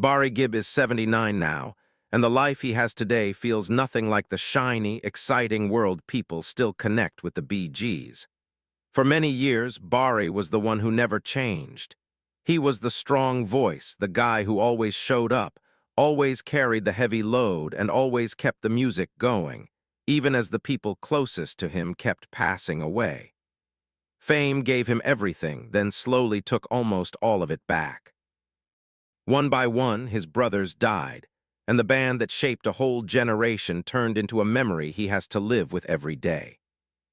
Barry Gibb is 79 now, and the life he has today feels nothing like the shiny, exciting world people still connect with the Bee Gees. For many years, Barry was the one who never changed. He was the strong voice, the guy who always showed up, always carried the heavy load, and always kept the music going, even as the people closest to him kept passing away. Fame gave him everything, then slowly took almost all of it back. One by one, his brothers died, and the band that shaped a whole generation turned into a memory he has to live with every day.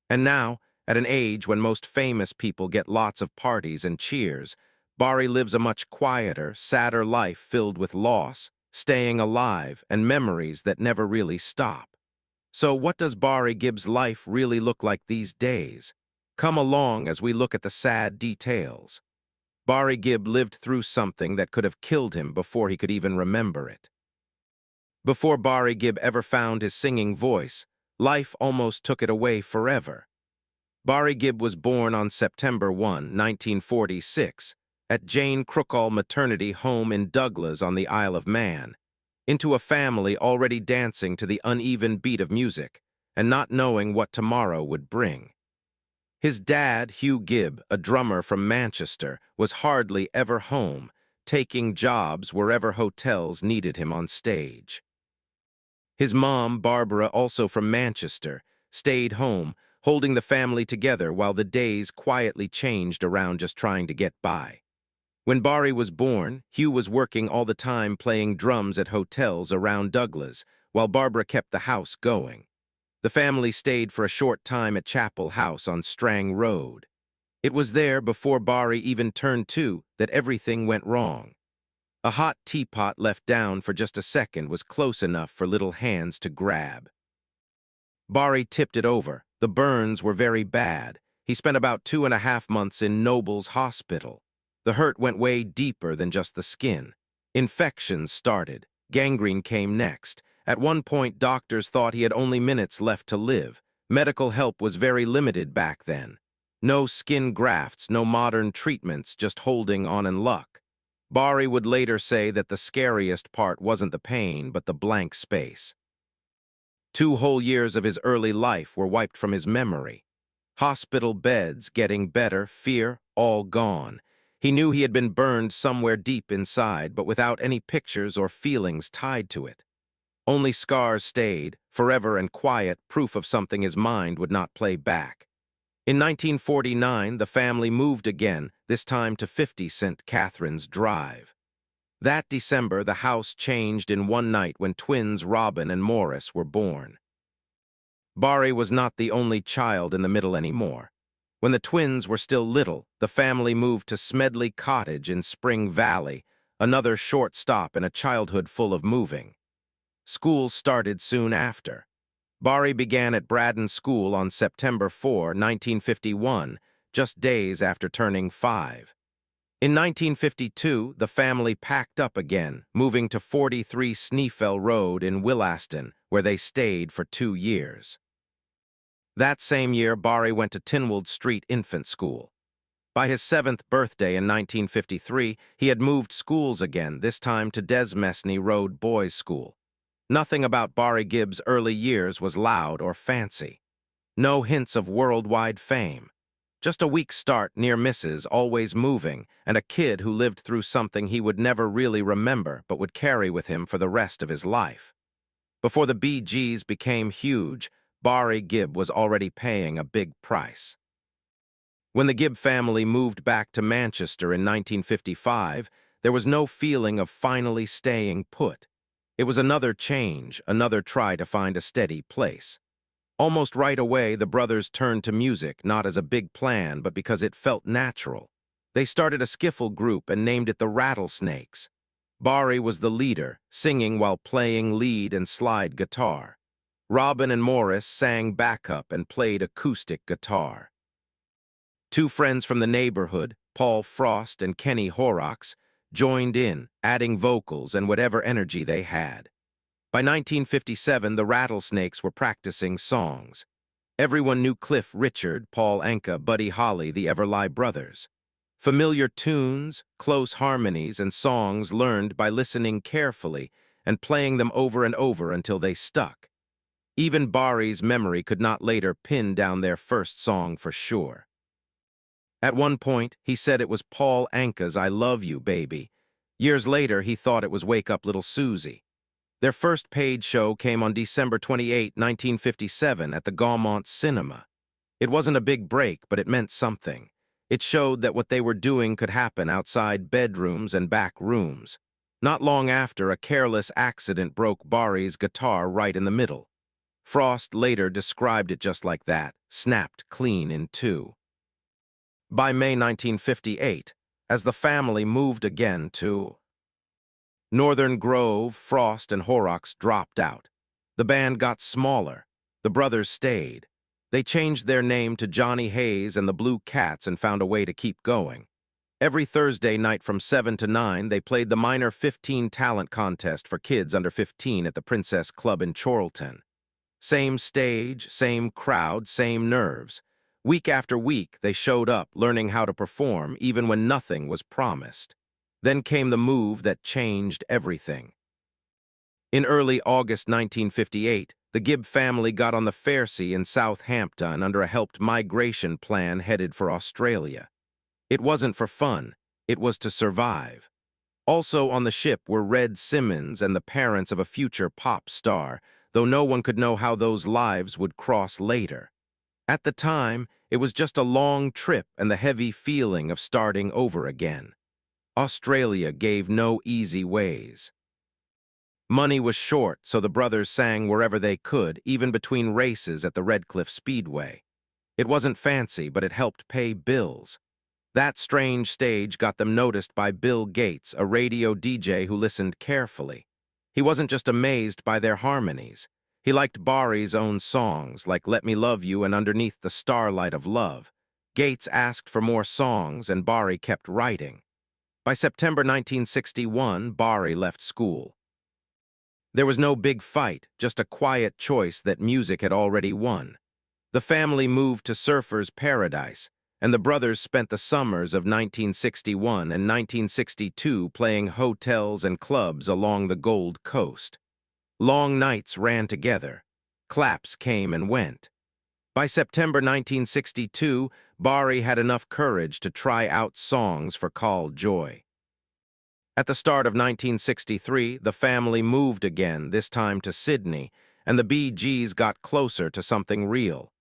And now, at an age when most famous people get lots of parties and cheers, Barry lives a much quieter, sadder life filled with loss, staying alive, and memories that never really stop. So what does Barry Gibb's life really look like these days? Come along as we look at the sad details. Barry Gibb lived through something that could have killed him before he could even remember it. Before Barry Gibb ever found his singing voice, life almost took it away forever. Barry Gibb was born on September 1, 1946, at Jane Crookall Maternity Home in Douglas on the Isle of Man, into a family already dancing to the uneven beat of music and not knowing what tomorrow would bring. His dad, Hugh Gibb, a drummer from Manchester, was hardly ever home, taking jobs wherever hotels needed him on stage. His mom, Barbara, also from Manchester, stayed home, holding the family together while the days quietly changed around just trying to get by. When Barry was born, Hugh was working all the time playing drums at hotels around Douglas, while Barbara kept the house going. The family stayed for a short time at Chapel House on Strang Road. It was there, before Barry even turned 2, that everything went wrong. A hot teapot left down for just a second was close enough for little hands to grab. Barry tipped it over. The burns were very bad. He spent about 2.5 months in Noble's hospital. The hurt went way deeper than just the skin. Infections started. Gangrene came next. At one point, doctors thought he had only minutes left to live. Medical help was very limited back then. No skin grafts, no modern treatments, just holding on and luck. Barry would later say that the scariest part wasn't the pain, but the blank space. 2 whole years of his early life were wiped from his memory. Hospital beds, getting better, fear, all gone. He knew he had been burned somewhere deep inside, but without any pictures or feelings tied to it. Only scars stayed, forever and quiet, proof of something his mind would not play back. In 1949, the family moved again, this time to 50 St. Catherine's Drive. That December, the house changed in one night when twins Robin and Morris were born. Barry was not the only child in the middle anymore. When the twins were still little, the family moved to Smedley Cottage in Spring Valley, another short stop in a childhood full of moving. School started soon after. Barry began at Braddon School on September 4, 1951, just days after turning 5. In 1952, the family packed up again, moving to 43 Sneefell Road in Willaston, where they stayed for 2 years. That same year, Barry went to Tynwald Street Infant School. By his 7th birthday in 1953, he had moved schools again, this time to Desmesney Road Boys' School. Nothing about Barry Gibb's early years was loud or fancy. No hints of worldwide fame. Just a weak start, near misses, always moving, and a kid who lived through something he would never really remember but would carry with him for the rest of his life. Before the Bee Gees became huge, Barry Gibb was already paying a big price. When the Gibb family moved back to Manchester in 1955, there was no feeling of finally staying put. It was another change, another try to find a steady place. Almost right away, the brothers turned to music, not as a big plan, but because it felt natural. They started a skiffle group and named it the Rattlesnakes. Barry was the leader, singing while playing lead and slide guitar. Robin and Morris sang backup and played acoustic guitar. 2 friends from the neighborhood, Paul Frost and Kenny Horrocks, joined in, adding vocals and whatever energy they had. By 1957, the Rattlesnakes were practicing songs. Everyone knew Cliff Richard, Paul Anka, Buddy Holly, the Everly Brothers. Familiar tunes, close harmonies, and songs learned by listening carefully and playing them over and over until they stuck. Even Bari's memory could not later pin down their first song for sure. At one point, he said it was Paul Anka's I Love You, Baby. Years later, he thought it was Wake Up Little Susie. Their first paid show came on December 28, 1957 at the Gaumont Cinema. It wasn't a big break, but it meant something. It showed that what they were doing could happen outside bedrooms and back rooms. Not long after, a careless accident broke Bari's guitar right in the middle. Frost later described it just like that, snapped clean in two. By May 1958, as the family moved again to Northern Grove, Frost and Horrocks dropped out. The band got smaller. The brothers stayed. They changed their name to Johnny Hayes and the Blue Cats and found a way to keep going. Every Thursday night from 7 to 9, they played the Minor 15 talent contest for kids under 15 at the Princess Club in Chorlton. Same stage, same crowd, same nerves. Week after week, they showed up, learning how to perform, even when nothing was promised. Then came the move that changed everything. In early August 1958, the Gibb family got on the Fairsea in Southampton under a helped migration plan headed for Australia. It wasn't for fun, it was to survive. Also on the ship were Red Simmons and the parents of a future pop star, though no one could know how those lives would cross later. At the time, it was just a long trip and the heavy feeling of starting over again. Australia gave no easy ways. Money was short, so the brothers sang wherever they could, even between races at the Redcliffe Speedway. It wasn't fancy, but it helped pay bills. That strange stage got them noticed by Bill Gates, a radio DJ who listened carefully. He wasn't just amazed by their harmonies. He liked Bari's own songs, like Let Me Love You and Underneath the Starlight of Love. Gates asked for more songs, and Bari kept writing. By September 1961, Bari left school. There was no big fight, just a quiet choice that music had already won. The family moved to Surfer's Paradise, and the brothers spent the summers of 1961 and 1962 playing hotels and clubs along the Gold Coast. Long nights ran together. Claps came and went. By September 1962, Bari had enough courage to try out songs for Call Joy. At the start of 1963, the family moved again, this time to Sydney, and the Bee Gees got closer to something real.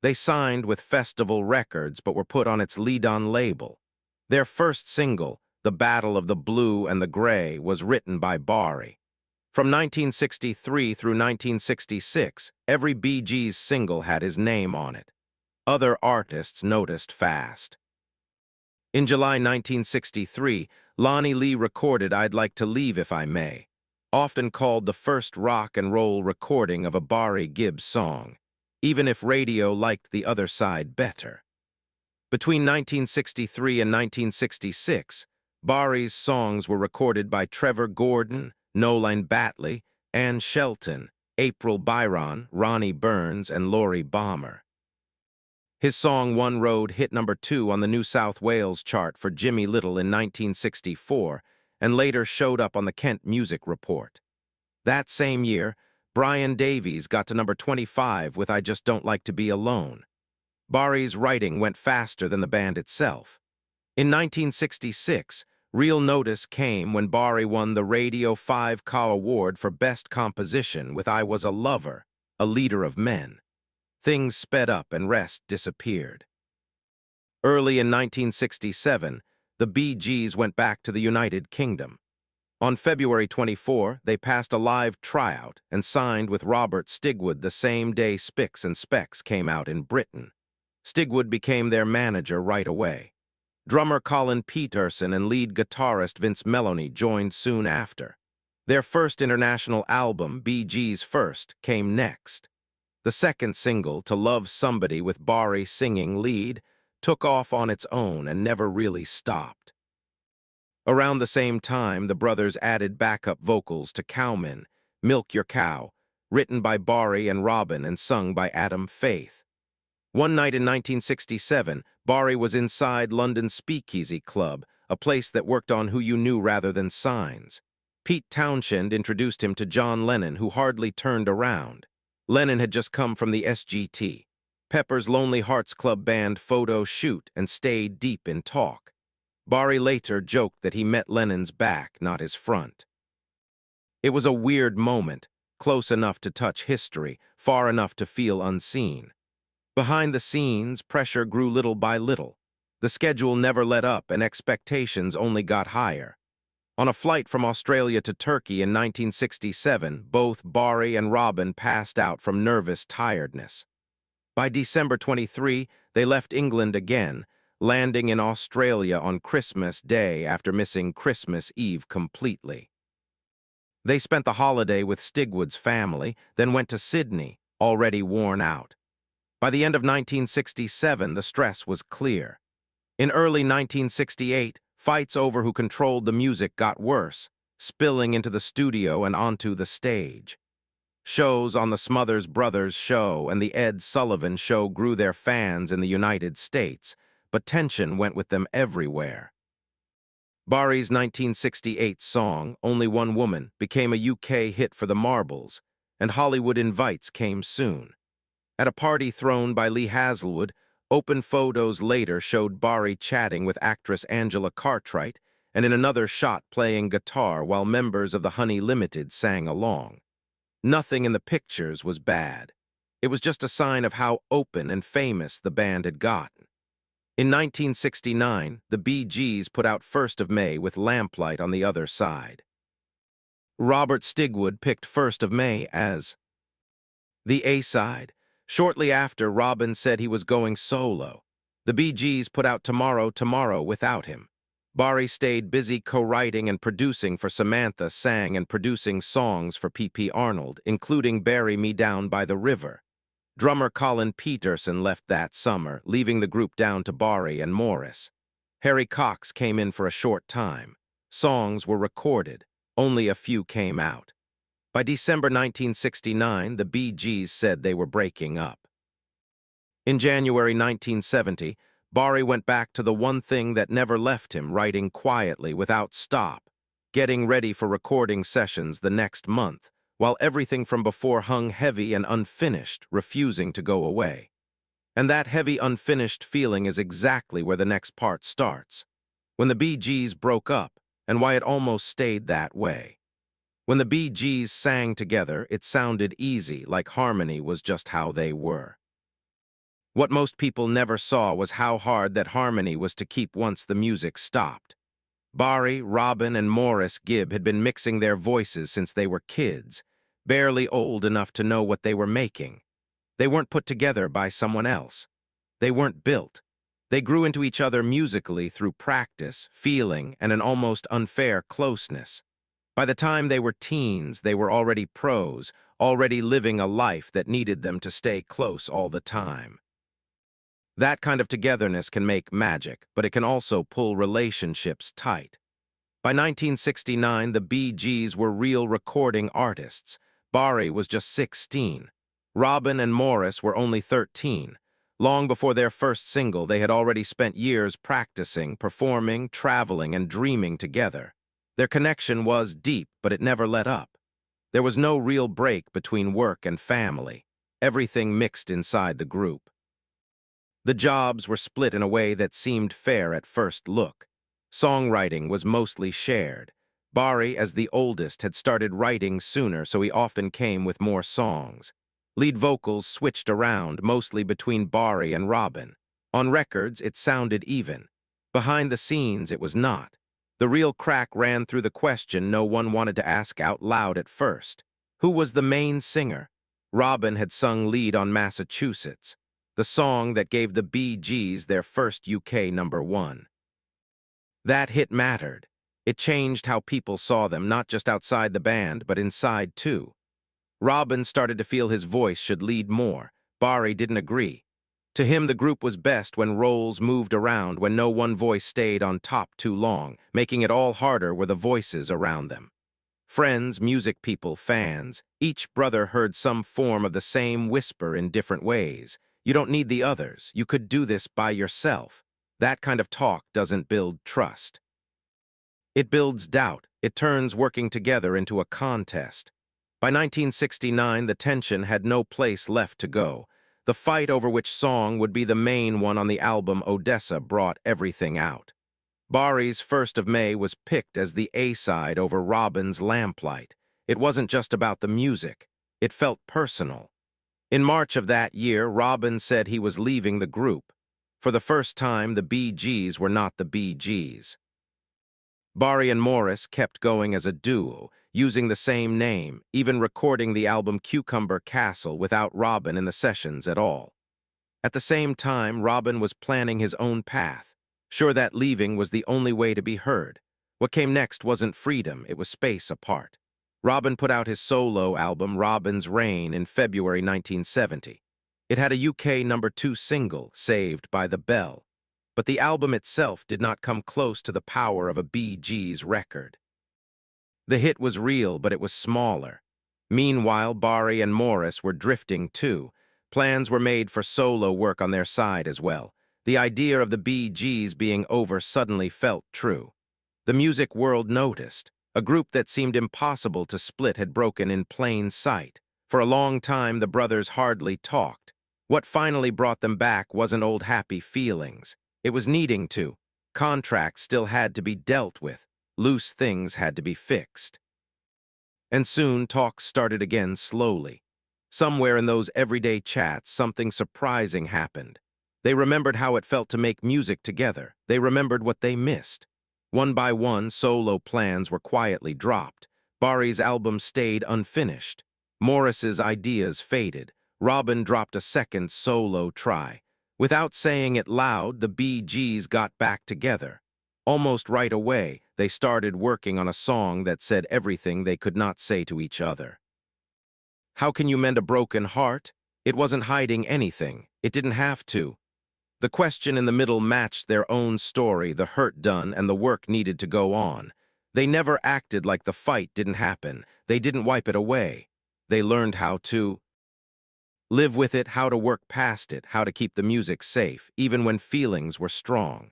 They signed with Festival Records but were put on its lead-on label. Their first single, The Battle of the Blue and the Gray, was written by Bari. From 1963 through 1966, every Bee Gees single had his name on it. Other artists noticed fast. In July 1963, Lonnie Lee recorded I'd Like to Leave If I May, often called the first rock and roll recording of a Bari Gibb song, even if radio liked the other side better. Between 1963 and 1966, Bari's songs were recorded by Trevor Gordon, Nolan Batley, Ann Shelton, April Byron, Ronnie Burns, and Laurie Balmer. His song One Road hit number 2 on the New South Wales chart for Jimmy Little in 1964 and later showed up on the Kent Music Report. That same year, Brian Davies got to number 25 with I Just Don't Like to Be Alone. Bari's writing went faster than the band itself. In 1966, real notice came when Bari won the Radio 5 Ka Award for Best Composition with I Was a Lover, a Leader of Men. Things sped up and rest disappeared. Early in 1967, the Bee Gees went back to the United Kingdom. On February 24, they passed a live tryout and signed with Robert Stigwood the same day Spicks and Specks came out in Britain. Stigwood became their manager right away. Drummer Colin Peterson and lead guitarist Vince Meloney joined soon after. Their first international album, Bee Gees First, came next. The second single, To Love Somebody with Bari singing lead, took off on its own and never really stopped. Around the same time, the brothers added backup vocals to Cowman, Milk Your Cow, written by Bari and Robin and sung by Adam Faith. One night in 1967, Barry was inside London's Speakeasy Club, a place that worked on who you knew rather than signs. Pete Townshend introduced him to John Lennon, who hardly turned around. Lennon had just come from the SGT, Pepper's Lonely Hearts Club Band photo shoot, and stayed deep in talk. Barry later joked that he met Lennon's back, not his front. It was a weird moment, close enough to touch history, far enough to feel unseen. Behind the scenes, pressure grew little by little. The schedule never let up and expectations only got higher. On a flight from Australia to Turkey in 1967, both Barry and Robin passed out from nervous tiredness. By December 23, they left England again, landing in Australia on Christmas Day after missing Christmas Eve completely. They spent the holiday with Stigwood's family, then went to Sydney, already worn out. By the end of 1967, the stress was clear. In early 1968, fights over who controlled the music got worse, spilling into the studio and onto the stage. Shows on the Smothers Brothers show and the Ed Sullivan show grew their fans in the United States, but tension went with them everywhere. Barry's 1968 song, Only One Woman, became a UK hit for the Marbles, and Hollywood invites came soon. At a party thrown by Lee Hasselwood, open photos later showed Barry chatting with actress Angela Cartwright, and in another shot playing guitar while members of the Honey Limited sang along. Nothing in the pictures was bad. It was just a sign of how open and famous the band had gotten. In 1969, the Bee Gees put out 1st of May with Lamplight on the other side. Robert Stigwood picked 1st of May as the A-side. Shortly after, Robin said he was going solo. The Bee Gees put out Tomorrow without him. Barry stayed busy co-writing and producing for Samantha Sang and producing songs for P.P. Arnold, including Bury Me Down by the River. Drummer Colin Peterson left that summer, leaving the group down to Barry and Morris. Harry Cox came in for a short time. Songs were recorded. Only a few came out. By December 1969, the Bee Gees said they were breaking up. In January 1970, Barry went back to the one thing that never left him, writing quietly without stop, getting ready for recording sessions the next month, while everything from before hung heavy and unfinished, refusing to go away. And that heavy, unfinished feeling is exactly where the next part starts, when the Bee Gees broke up, and why it almost stayed that way. When the Bee Gees sang together, it sounded easy, like harmony was just how they were. What most people never saw was how hard that harmony was to keep once the music stopped. Barry, Robin, and Morris Gibb had been mixing their voices since they were kids, barely old enough to know what they were making. They weren't put together by someone else. They weren't built. They grew into each other musically through practice, feeling, and an almost unfair closeness. By the time they were teens, they were already pros, already living a life that needed them to stay close all the time. That kind of togetherness can make magic, but it can also pull relationships tight. By 1969, the Bee Gees were real recording artists. Barry was just 16. Robin and Morris were only 13. Long before their first single, they had already spent years practicing, performing, traveling, and dreaming together. Their connection was deep, but it never let up. There was no real break between work and family. Everything mixed inside the group. The jobs were split in a way that seemed fair at first look. Songwriting was mostly shared. Barry, as the oldest, had started writing sooner, so he often came with more songs. Lead vocals switched around, mostly between Barry and Robin. On records, it sounded even. Behind the scenes, it was not. The real crack ran through the question no one wanted to ask out loud at first. Who was the main singer? Robin had sung lead on Massachusetts, the song that gave the Bee Gees their first UK #1. That hit mattered. It changed how people saw them, not just outside the band, but inside too. Robin started to feel his voice should lead more. Barry didn't agree. To him, the group was best when roles moved around, when no one voice stayed on top too long. Making it all harder were the voices around them. Friends, music people, fans, each brother heard some form of the same whisper in different ways. You don't need the others. You could do this by yourself. That kind of talk doesn't build trust. It builds doubt. It turns working together into a contest. By 1969, the tension had no place left to go. The fight over which song would be the main one on the album Odessa brought everything out. Bari's First of May was picked as the A-side over Robin's Lamplight. It wasn't just about the music. It felt personal. In March of that year, Robin said he was leaving the group. For the first time, the Bee Gees were not the Bee Gees. Bari and Morris kept going as a duo, using the same name, even recording the album Cucumber Castle without Robin in the sessions at all. At the same time, Robin was planning his own path, sure that leaving was the only way to be heard. What came next wasn't freedom, it was space apart. Robin put out his solo album, Robin's Reign, in February 1970. It had a UK #2 single, Saved by the Bell. But the album itself did not come close to the power of a Bee Gees record. The hit was real, but it was smaller. Meanwhile, Bari and Morris were drifting too. Plans were made for solo work on their side as well. The idea of the Bee Gees being over suddenly felt true. The music world noticed. A group that seemed impossible to split had broken in plain sight. For a long time, the brothers hardly talked. What finally brought them back wasn't old happy feelings. It was needing to. Contracts still had to be dealt with. Loose things had to be fixed. And soon, talks started again slowly. Somewhere in those everyday chats, something surprising happened. They remembered how it felt to make music together. They remembered what they missed. One by one, solo plans were quietly dropped. Bari's album stayed unfinished. Morris's ideas faded. Robin dropped a second solo try. Without saying it loud, the Bee Gees got back together. Almost right away, they started working on a song that said everything they could not say to each other. How can you mend a broken heart? It wasn't hiding anything. It didn't have to. The question in the middle matched their own story, the hurt done and the work needed to go on. They never acted like the fight didn't happen. They didn't wipe it away. They learned how to live with it, how to work past it, how to keep the music safe, even when feelings were strong.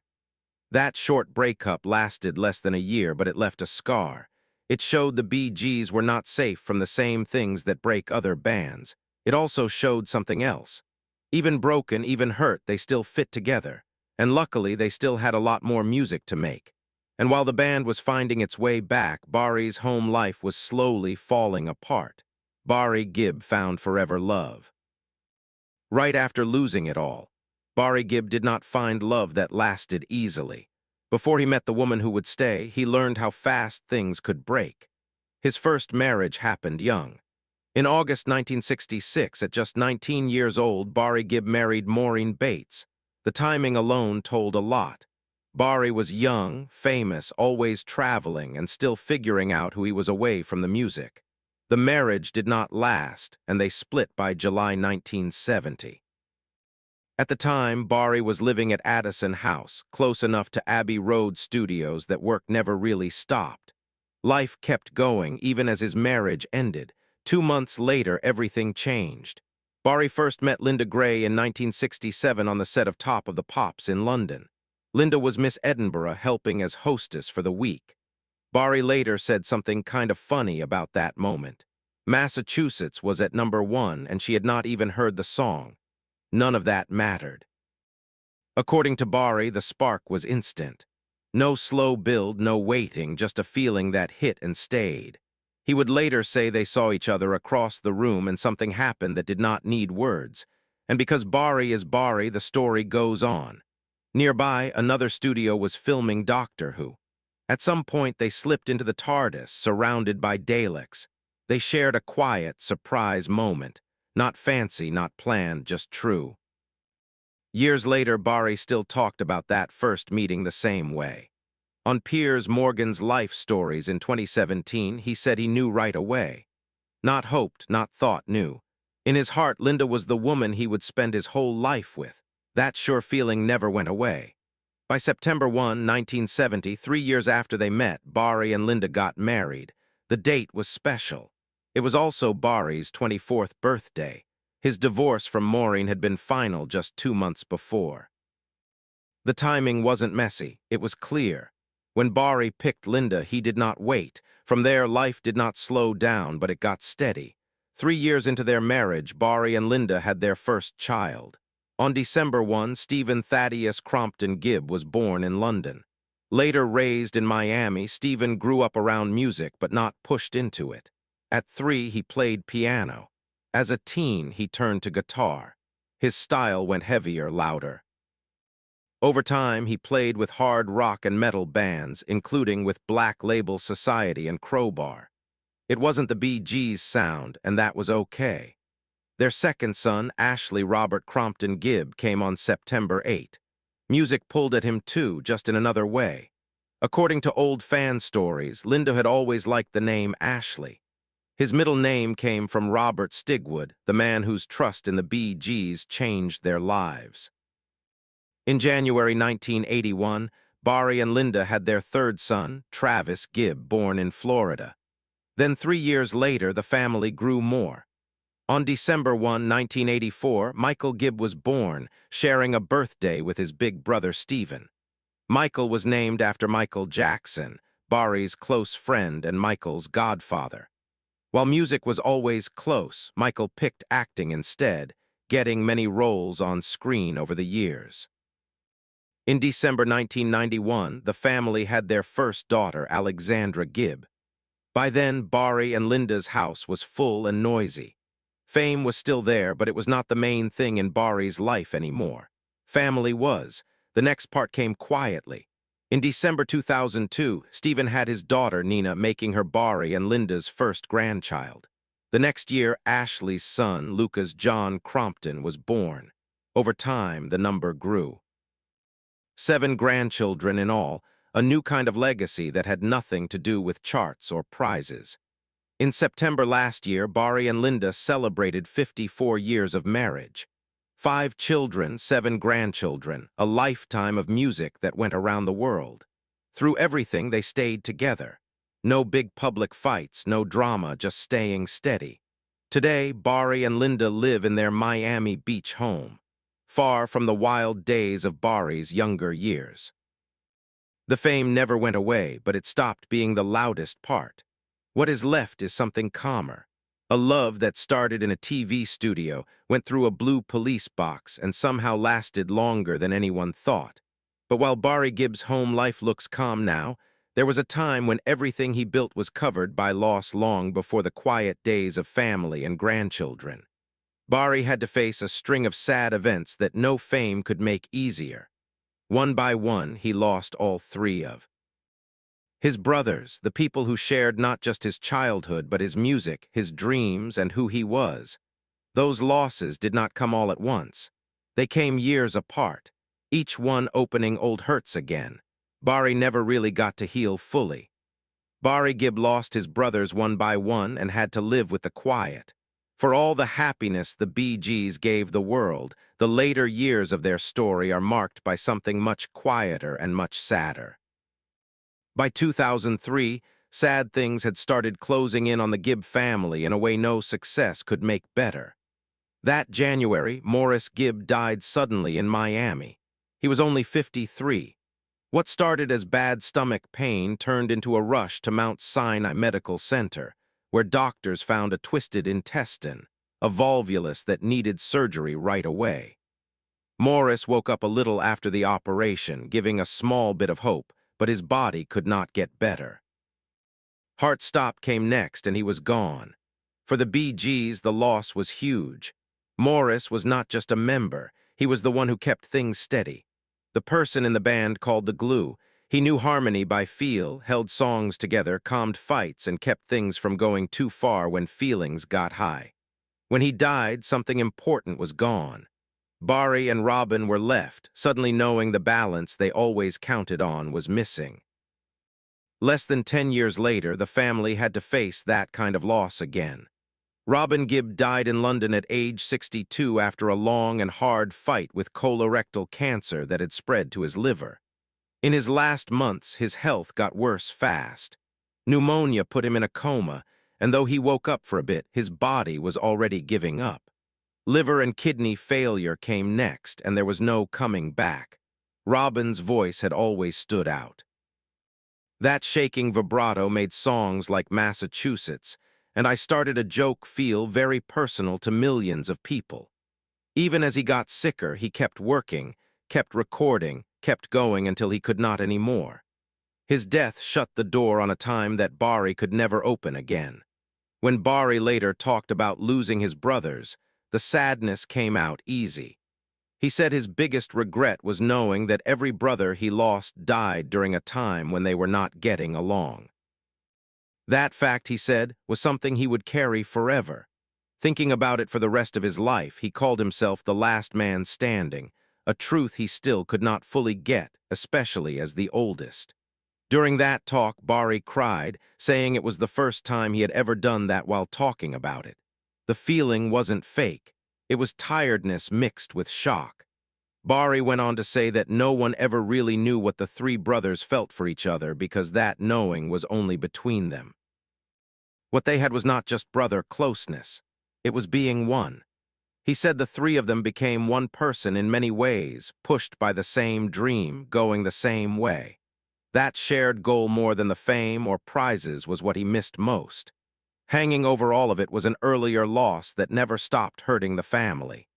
That short breakup lasted less than a year, but it left a scar. It showed the Bee Gees were not safe from the same things that break other bands. It also showed something else. Even broken, even hurt, they still fit together. And luckily, they still had a lot more music to make. And while the band was finding its way back, Bari's home life was slowly falling apart. Bari Gibb found forever love. Right after losing it all, Bari Gibb did not find love that lasted easily. Before he met the woman who would stay, he learned how fast things could break. His first marriage happened young. In August 1966, at just 19 years old, Bari Gibb married Maureen Bates. The timing alone told a lot. Bari was young, famous, always traveling, and still figuring out who he was away from the music. The marriage did not last, and they split by July 1970. At the time, Bari was living at Addison House, close enough to Abbey Road Studios that work never really stopped. Life kept going, even as his marriage ended. 2 months later, everything changed. Bari first met Linda Gray in 1967 on the set of Top of the Pops in London. Linda was Miss Edinburgh, helping as hostess for the week. Bari later said something kind of funny about that moment. Massachusetts was at #1, and she had not even heard the song. None of that mattered. According to Bari, the spark was instant. No slow build, no waiting, just a feeling that hit and stayed. He would later say they saw each other across the room and something happened that did not need words. And because Bari is Bari, the story goes on. Nearby, another studio was filming Doctor Who. At some point, they slipped into the TARDIS, surrounded by Daleks. They shared a quiet, surprise moment. Not fancy, not planned, just true. Years later, Bari still talked about that first meeting the same way. On Piers Morgan's Life Stories in 2017, he said he knew right away. Not hoped, not thought, knew. In his heart, Linda was the woman he would spend his whole life with. That sure feeling never went away. By September 1, 1970, 3 years after they met, Bari and Linda got married. The date was special. It was also Bari's 24th birthday. His divorce from Maureen had been final just 2 months before. The timing wasn't messy, it was clear. When Barry picked Linda, he did not wait. From there, life did not slow down, but it got steady. 3 years into their marriage, Barry and Linda had their first child. On December 1, Stephen Thaddeus Crompton Gibb was born in London. Later raised in Miami, Stephen grew up around music but not pushed into it. At 3, he played piano. As a teen, he turned to guitar. His style went heavier, louder. Over time, he played with hard rock and metal bands, including with Black Label Society and Crowbar. It wasn't the Bee Gees' sound, and that was okay. Their second son, Ashley Robert Crompton Gibb, came on September 8. Music pulled at him too, just in another way. According to old fan stories, Linda had always liked the name Ashley. His middle name came from Robert Stigwood, the man whose trust in the Bee Gees changed their lives. In January 1981, Barry and Linda had their third son, Travis Gibb, born in Florida. Then 3 years later, the family grew more. On December 1, 1984, Michael Gibb was born, sharing a birthday with his big brother Stephen. Michael was named after Michael Jackson, Barry's close friend and Michael's godfather. While music was always close, Michael picked acting instead, getting many roles on screen over the years. In December 1991, the family had their first daughter, Alexandra Gibb. By then, Barry and Linda's house was full and noisy. Fame was still there, but it was not the main thing in Barry's life anymore. Family was. The next part came quietly. In December 2002, Stephen had his daughter, Nina, making her Barry and Linda's first grandchild. The next year, Ashley's son, Lucas John Crompton, was born. Over time, the number grew. 7 grandchildren in all, a new kind of legacy that had nothing to do with charts or prizes. In September last year, Barry and Linda celebrated 54 years of marriage. 5 children, 7 grandchildren, a lifetime of music that went around the world. Through everything, they stayed together. No big public fights, no drama, just staying steady. Today, Barry and Linda live in their Miami Beach home, far from the wild days of Barry's younger years. The fame never went away, but it stopped being the loudest part. What is left is something calmer. A love that started in a TV studio, went through a blue police box, and somehow lasted longer than anyone thought. But while Barry Gibb's home life looks calm now, there was a time when everything he built was covered by loss long before the quiet days of family and grandchildren. Barry had to face a string of sad events that no fame could make easier. One by one, he lost all 3 of his brothers, the people who shared not just his childhood, but his music, his dreams, and who he was. Those losses did not come all at once. They came years apart, each one opening old hurts again. Barry never really got to heal fully. Barry Gibb lost his brothers one by one and had to live with the quiet. For all the happiness the Bee Gees gave the world, the later years of their story are marked by something much quieter and much sadder. By 2003, sad things had started closing in on the Gibb family in a way no success could make better. That January, Morris Gibb died suddenly in Miami. He was only 53. What started as bad stomach pain turned into a rush to Mount Sinai Medical Center, where doctors found a twisted intestine, a volvulus that needed surgery right away. Morris woke up a little after the operation, giving a small bit of hope, but his body could not get better. Heart stop came next, and he was gone. For the Bee Gees, the loss was huge. Morris was not just a member, he was the one who kept things steady. The person in the band called the glue. He knew harmony by feel, held songs together, calmed fights, and kept things from going too far when feelings got high. When he died, something important was gone. Barry and Robin were left, suddenly knowing the balance they always counted on was missing. Less than 10 years later, the family had to face that kind of loss again. Robin Gibb died in London at age 62 after a long and hard fight with colorectal cancer that had spread to his liver. In his last months, his health got worse fast. Pneumonia put him in a coma, and though he woke up for a bit, his body was already giving up. Liver and kidney failure came next, and there was no coming back. Robin's voice had always stood out. That shaking vibrato made songs like Massachusetts, and I started a joke feel very personal to millions of people. Even as he got sicker, he kept working, kept recording, kept going until he could not anymore. His death shut the door on a time that Bari could never open again. When Bari later talked about losing his brothers, the sadness came out easy. He said his biggest regret was knowing that every brother he lost died during a time when they were not getting along. That fact, he said, was something he would carry forever. Thinking about it for the rest of his life, he called himself the last man standing, a truth he still could not fully get, especially as the oldest. During that talk, Bari cried, saying it was the first time he had ever done that while talking about it. The feeling wasn't fake. It was tiredness mixed with shock. Bari went on to say that no one ever really knew what the three brothers felt for each other because that knowing was only between them. What they had was not just brother closeness. It was being one. He said the three of them became one person in many ways, pushed by the same dream, going the same way. That shared goal more than the fame or prizes was what he missed most. Hanging over all of it was an earlier loss that never stopped hurting the family.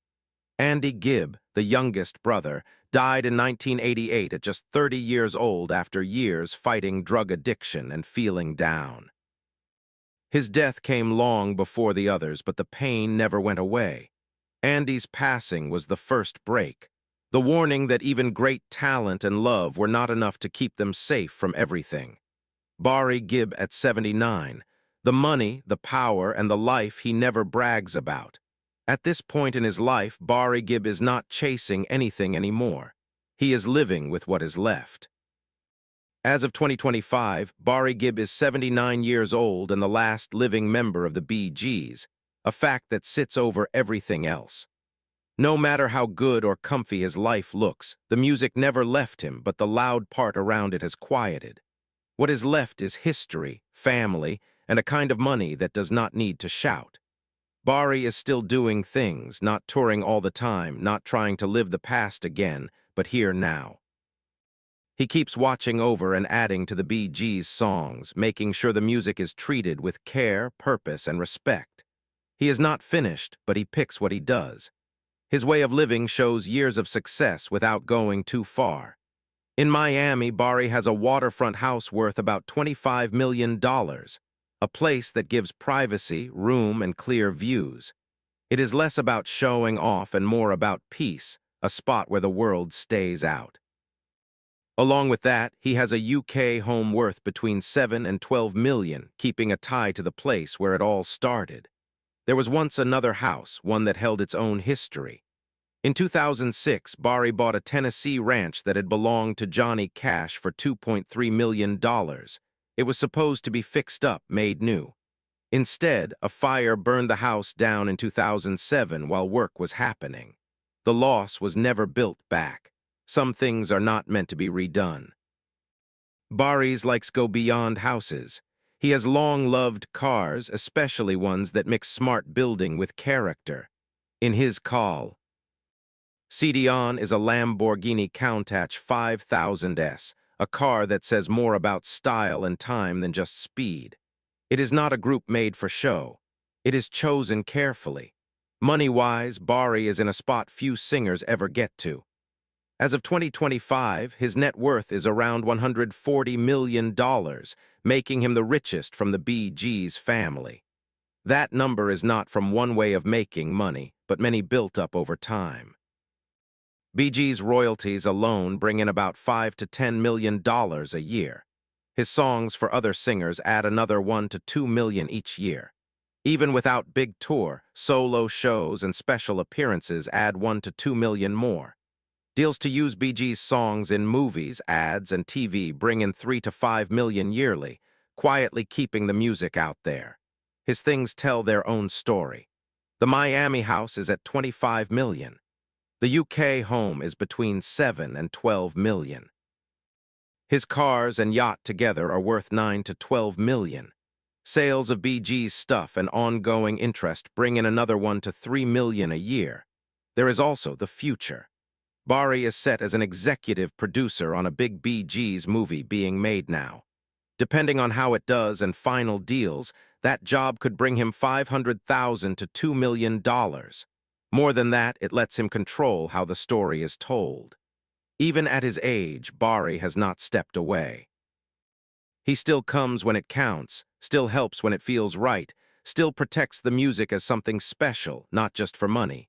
Andy Gibb, the youngest brother, died in 1988 at just 30 years old after years fighting drug addiction and feeling down. His death came long before the others, but the pain never went away. Andy's passing was the first break, the warning that even great talent and love were not enough to keep them safe from everything. Bari Gibb at 79, the money, the power, and the life he never brags about. At this point in his life, Bari Gibb is not chasing anything anymore. He is living with what is left. As of 2025, Bari Gibb is 79 years old and the last living member of the Bee Gees, a fact that sits over everything else. No matter how good or comfy his life looks, the music never left him, but the loud part around it has quieted. What is left is history, family, and a kind of money that does not need to shout. Bari is still doing things, not touring all the time, not trying to live the past again, but here now. He keeps watching over and adding to the Bee Gees' songs, making sure the music is treated with care, purpose, and respect. He is not finished, but he picks what he does. His way of living shows years of success without going too far. In Miami, Bari has a waterfront house worth about $25 million, a place that gives privacy, room, and clear views. It is less about showing off and more about peace, a spot where the world stays out. Along with that, he has a UK home worth between 7 and 12 million, keeping a tie to the place where it all started. There was once another house, one that held its own history. In 2006, Bari bought a Tennessee ranch that had belonged to Johnny Cash for $2.3 million. It was supposed to be fixed up, made new. Instead, a fire burned the house down in 2007 while work was happening. The loss was never built back. Some things are not meant to be redone. Bari's likes go beyond houses. He has long loved cars, especially ones that mix smart building with character. In his call, CDON is a Lamborghini Countach 5000S, a car that says more about style and time than just speed. It is not a group made for show. It is chosen carefully. Money-wise, Bari is in a spot few singers ever get to. As of 2025, his net worth is around $140 million, making him the richest from the Bee Gees family. That number is not from one way of making money, but many built up over time. Bee Gees royalties alone bring in about $5 to $10 million a year. His songs for other singers add another $1 to $2 million each year. Even without big tour, solo shows and special appearances add $1 to $2 million more. Deals to use Bee Gees songs in movies, ads, and TV bring in $3 to $5 million yearly, quietly keeping the music out there. His things tell their own story. The Miami house is at $25 million. The UK home is between 7 and 12 million. His cars and yacht together are worth 9 to 12 million. Sales of BG's stuff and ongoing interest bring in another 1 to 3 million a year. There is also the future. Bari is set as an executive producer on a big BG's movie being made now. Depending on how it does and final deals, that job could bring him $500,000 to $2 million. More than that, it lets him control how the story is told. Even at his age, Bari has not stepped away. He still comes when it counts, still helps when it feels right, still protects the music as something special, not just for money.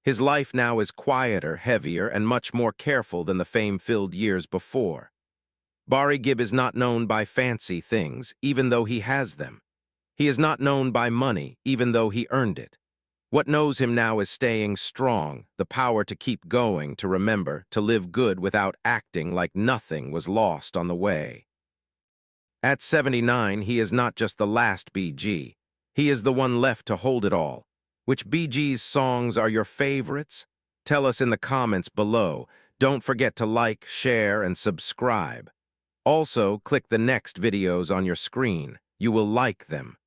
His life now is quieter, heavier, and much more careful than the fame-filled years before. Bari Gibb is not known by fancy things, even though he has them. He is not known by money, even though he earned it. What knows him now is staying strong, the power to keep going, to remember, to live good without acting like nothing was lost on the way. At 79, he is not just the last BG. He is the one left to hold it all. Which BG's songs are your favorites? Tell us in the comments below. Don't forget to like, share, and subscribe. Also, click the next videos on your screen. You will like them.